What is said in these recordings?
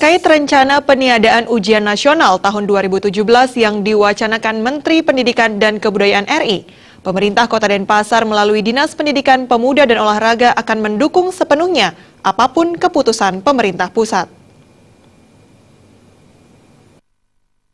Terkait rencana peniadaan ujian nasional tahun 2017 yang diwacanakan Menteri Pendidikan dan Kebudayaan RI, pemerintah Kota Denpasar melalui Dinas Pendidikan Pemuda dan Olahraga akan mendukung sepenuhnya apapun keputusan pemerintah pusat.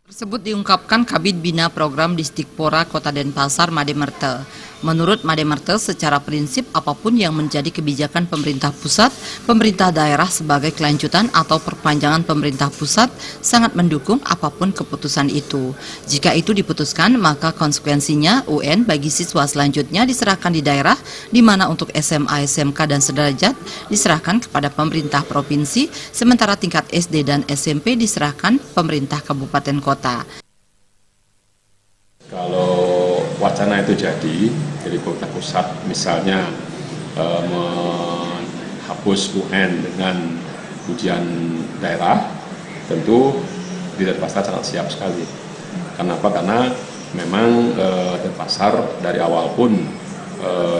Tersebut diungkapkan Kabid Bina Program Disdikpora Kota Denpasar, Made Merte. Menurut Made Merte, secara prinsip apapun yang menjadi kebijakan pemerintah pusat, pemerintah daerah sebagai kelanjutan atau perpanjangan pemerintah pusat sangat mendukung apapun keputusan itu. Jika itu diputuskan, maka konsekuensinya UN bagi siswa selanjutnya diserahkan di daerah, di mana untuk SMA, SMK, dan sederajat diserahkan kepada pemerintah provinsi, sementara tingkat SD dan SMP diserahkan pemerintah kabupaten kota. Kalau wacana itu jadi pemerintah pusat misalnya menghapus UN dengan ujian daerah, tentu di Denpasar sangat siap sekali. Kenapa? Karena memang Denpasar dari awal pun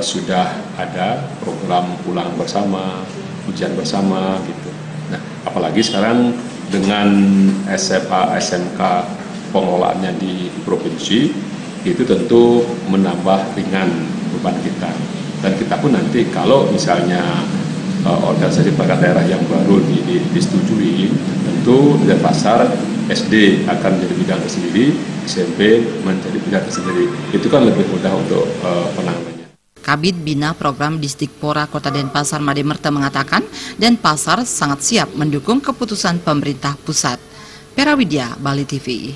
sudah ada program pulang bersama, ujian bersama gitu. Nah, apalagi sekarang dengan SMA, SMK pengelolaannya di provinsi, itu tentu menambah ringan beban kita. Dan kita pun nanti kalau misalnya organisasi perangkat daerah yang baru disetujui, tentu Denpasar SD akan menjadi bidang tersendiri, SMP menjadi bidang tersendiri. Itu kan lebih mudah untuk penanganannya. Kabid Bina Program Disdikpora Kota Denpasar, Made Merte mengatakan, Denpasar sangat siap mendukung keputusan pemerintah pusat. Pera Widya, Bali TV.